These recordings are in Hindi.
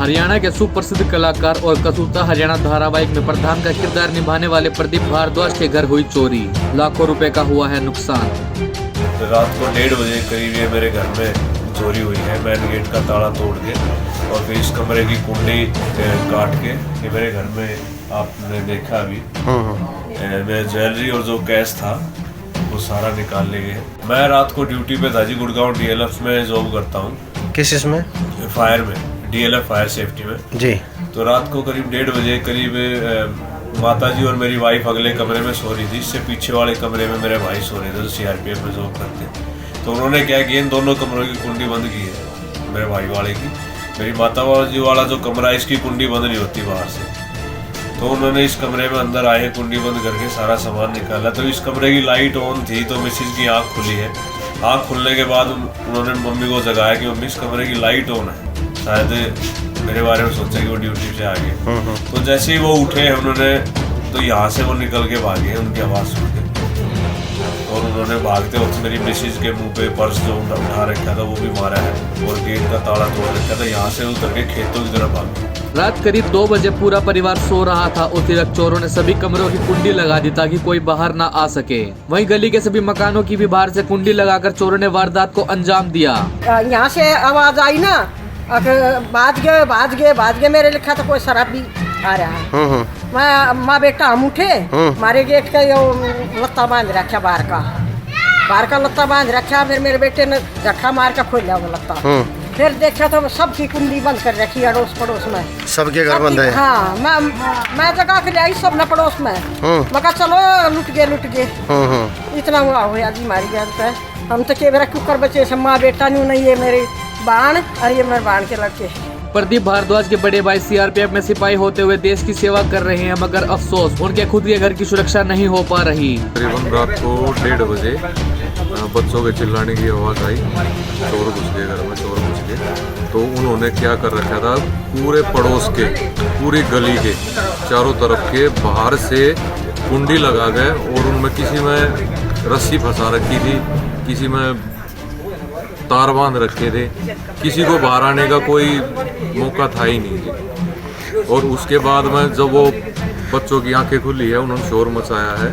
हरियाणा के सुप्रसिद्ध कलाकार और कसूता हरियाणा धारावाहिक में प्रधान का किरदार निभाने वाले प्रदीप भारद्वाज के घर हुई चोरी, लाखों रुपए का हुआ है नुकसान। रात को 1:30 बजे करीब ये मेरे घर में चोरी हुई है। मैन गेट का ताला तोड़ के और फिर इस कमरे की कुंडी काट के ये मेरे घर में आपने देखा अभी मेरा ज्वेलरी और जो कैश था वो सारा निकाल ले गए। मैं रात को ड्यूटी पे था जी, गुड़गांव DLF में जॉब करता हूँ। किस इसमें? फायर में, DLF फायर सेफ्टी में जी। तो रात को करीब 1:30 बजे करीब माता जी और मेरी वाइफ अगले कमरे में सो रही थी। इससे पीछे वाले कमरे में मेरे भाई सो रहे थे जो CRPF में जॉब करते। तो उन्होंने क्या किया, इन दोनों कमरों की कुंडी बंद की है मेरे भाई वाले की। मेरी माता जी वाला जो कमरा है इसकी कुंडी बंद नहीं होती बाहर से, तो उन्होंने इस कमरे में अंदर आए कुंडी बंद करके सारा सामान निकाला। तो इस कमरे की लाइट ऑन थी तो मिसिज की आंख खुली है। आंख खुलने के बाद उन्होंने मम्मी को जगाया कि मम्मी इस कमरे की लाइट ऑन है, शायद मेरे बारे में सोचा कि वो ड्यूटी से आ गए। तो जैसे ही वो उठे उन्होंने तो यहाँ से वो निकल के भागे उनकी आवाज़ सुन के, और उन्होंने भागते वक्त मेरी मिसिज के मुंह पे पर्स जो उठा रखा था वो भी मारा है और गेट का ताला तोड़ रखा था। यहाँ से उतर के खेतों की तरफ भागे। रात करीब 2 बजे पूरा परिवार सो रहा था। अतिरिक्त चोरों ने सभी कमरों की कुंडी लगा दी ताकि कोई बाहर न आ सके। वहीं गली के सभी मकानों की भी बाहर से कुंडी लगाकर चोरों ने वारदात को अंजाम दिया। यहाँ से आवाज आई ना, बाज गए मेरे लिखा था कोई शराबी आ रहा है। मैं माँ बेटा हम उठे, मारे गेट का लत्ता बांध रखा, बाहर का लत्ता बांध रखा। फिर मेरे बेटे ने झटका मार का खोल लिया वो लत्ता। फिर देखा तो सबकी कुंडी बंद कर रखी अड़ोस पड़ोस में, सबके घर बंद है। हाँ, मैं जगह के लिए सब न पड़ोस में। मैं कहा चलो लुट गए। इतना हुआ हुआ जी हमारी घर पे। हम तो के मेरा कुकर बचे से माँ बेटा नहीं ये मेरे बाण और ये मेरे बाण के लड़के। प्रदीप भारद्वाज के बड़े भाई CRPF में सिपाही होते हुए देश की सेवा कर रहे हैं, मगर अफसोस उनके खुद के घर की सुरक्षा नहीं हो पा रही। करीबन रात को 1:30 बजे बच्चों के चिल्लाने की आवाज़ आई, चोर घुस गए घर में, चोर घुस गए। तो उन्होंने क्या कर रखा था, पूरे पड़ोस के, पूरी गली के चारों तरफ के बाहर से कुंडी लगा गए और उनमें किसी में रस्सी फंसा रखी थी, किसी में तार बांध रखे थे। किसी को बाहर आने का कोई मौका था ही नहीं। और उसके बाद में जब वो बच्चों की आंखें खुली है, उन्होंने शोर मचाया है,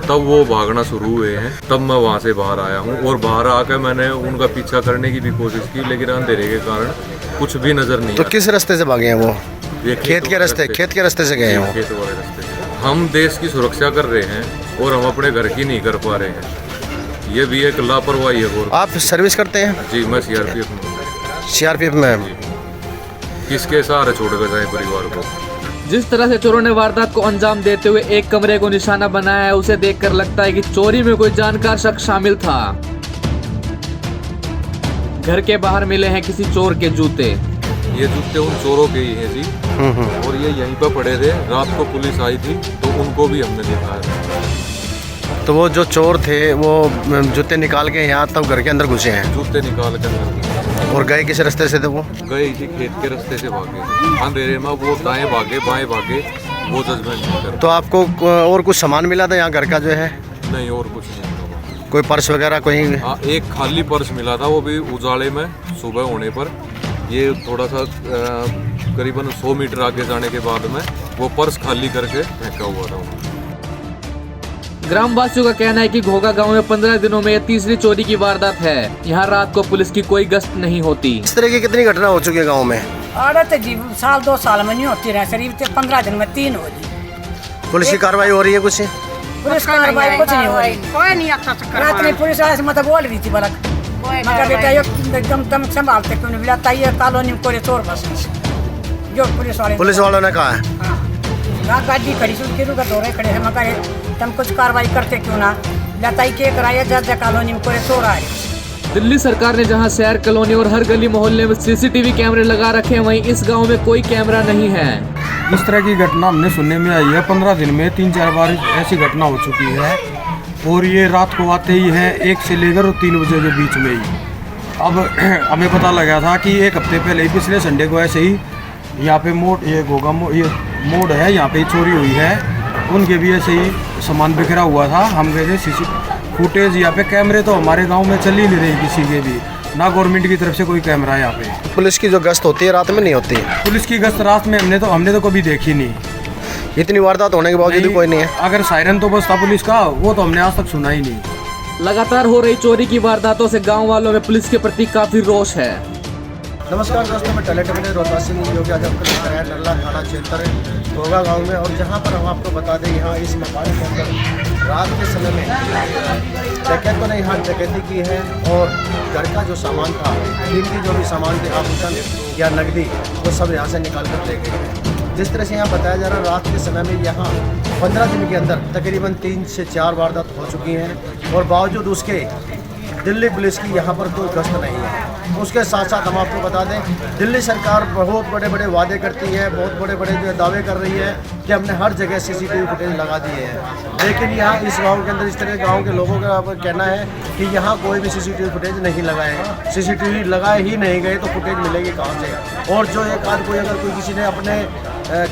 तब वो भागना शुरू हुए हैं। तब मैं वहाँ से बाहर आया हूँ और बाहर आकर मैंने उनका पीछा करने की भी कोशिश की, लेकिन अंधेरे के कारण कुछ भी नजर नहीं। तो किस रास्ते से भागे हैं वो? ये खेत के रास्ते से गए हैं। खेत वाले रास्ते से। हम देश की सुरक्षा कर रहे हैं और हम अपने घर की नहीं कर पा रहे हैं, ये भी एक लापरवाही है। और आप सर्विस करते हैं? जी, मैं CRPF में। किसके सहारे छोड़ कर जाए परिवार को? जिस तरह से चोरों ने वारदात को अंजाम देते हुए एक कमरे को निशाना बनाया है, उसे देखकर लगता है कि चोरी में कोई जानकार शख्स शामिल था। घर के बाहर मिले हैं किसी चोर के जूते। ये जूते उन चोरों के ही हैं जी, और ये यहीं पर पड़े थे। रात को पुलिस आई थी तो उनको भी हमने दिखाया। तो वो जो चोर थे वो जूते निकाल के यहाँ तब घर के अंदर घुसे हैं? जूते निकाल के अंदर। और गए किस रास्ते से थे वो? गए इसी खेत के रास्ते से भागे। अंधेरे में वो दाएं भागे बाएं भागे, वो जजमेंट नहीं कर। तो आपको और कुछ सामान मिला था यहाँ घर का जो है? नहीं, और कुछ नहीं। कोई पर्स वगैरह कोई? हाँ, एक खाली पर्स मिला था, वो भी उजाले में सुबह होने पर। ये थोड़ा सा करीबन 100 मीटर आगे जाने के बाद में वो पर्स खाली करके फेंका हुआ था। ग्रामवासियों का कहना है कि घोगा गांव में 15 दिनों में यह तीसरी चोरी की वारदात है। यहाँ रात को पुलिस की कोई गश्त नहीं होती। इस तरह की कितनी घटना हो चुकी है गांव में? अरे जी साल 2 साल में नहीं होती रहे, करीब 15 दिन में 3 हो जी। पुलिस की कार्रवाई हो रही है कुछ? पुलिस कार्रवाई कुछ नहीं हो रही, कोई नहीं आता। रात में पुलिस वाले से मतलब बोल रही थी बलक, मगर बेटा एकदम दम संभालते क्यों नहीं मिलाता, ये कॉलोनी में कोई चोर बस जो पुलिस वालों ने कहा है। गाड़ी खड़ी सुनके का दौरे खड़े हैं, मगर तुम कुछ कार्रवाई करते क्यों ना, लताई के कराया जा कॉलोनी में कोई चोर आ रही। दिल्ली सरकार ने जहां शहर कॉलोनी और हर गली मोहल्ले में CCTV कैमरे लगा रखे हैं, वहीं इस गांव में कोई कैमरा नहीं है। इस तरह की घटना हमने सुनने में आई है। 15 दिन में 3-4 बार ऐसी घटना हो चुकी है, और ये रात को आते ही है 1 से लेकर 3 बजे के बीच में ही। अब हमें पता लगा था कि 1 हफ्ते पहले ही पिछले संडे को ऐसे ही यहाँ पे ये मोड़ है, यहाँ पे चोरी हुई है। उनके भी ऐसे ही सामान बिखरा हुआ था। हम गए थे फुटेज यहाँ पे, कैमरे तो हमारे गांव में चल ही नहीं रही किसी के भी, ना गवर्नमेंट की तरफ से कोई कैमरा है यहाँ पे। पुलिस की जो गश्त होती है रात में नहीं होती है? पुलिस की गश्त रात में हमने तो कभी देखी नहीं। इतनी वारदात होने के बावजूद भी कोई नहीं है? अगर सायरन तो बस था पुलिस का, वो तो हमने आज तक सुना ही नहीं। लगातार हो रही चोरी की वारदातों से गांव वालों में पुलिस के प्रति काफी रोष है। नमस्कार दोस्तों, मैं टलेट में रोहतास सिंह जो कि आज आपको लेकर आया नल्ला थाना क्षेत्र घोगा गांव में। और जहां पर हम आपको बता दें, यहाँ इस मकान के अंदर रात के समय में डकैतों ने यहाँ डकैती की है और घर का जो सामान था, कीमती जो भी सामान थे, आभूषण या नकदी, वो सब यहाँ से निकाल कर ले गए हैं। जिस तरह से यहाँ बताया जा रहा है, रात के समय में यहाँ 15 दिन के अंदर तकरीबन 3 से 4 वारदात हो चुकी हैं और बावजूद उसके दिल्ली पुलिस की यहाँ पर कोई गश्त नहीं है। उसके साथ साथ हम आपको बता दें, दिल्ली सरकार बहुत बड़े बड़े वादे करती है, बहुत बड़े बड़े जो दावे कर रही है कि हमने हर जगह CCTV फुटेज लगा दिए हैं, लेकिन यहाँ इस गांव के अंदर इस तरह गांव के लोगों का कहना है कि यहाँ कोई भी CCTV फुटेज नहीं लगाए हैं। CCTV लगाए ही नहीं गए तो फुटेज मिलेगी कहाँ से? और जो एक आध कोई अगर कोई किसी ने अपने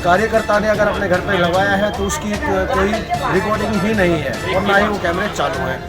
कार्यकर्ता ने अगर अपने घर पर लगवाया है तो उसकी कोई रिकॉर्डिंग ही नहीं है और ना ही वो कैमरे चालू हैं।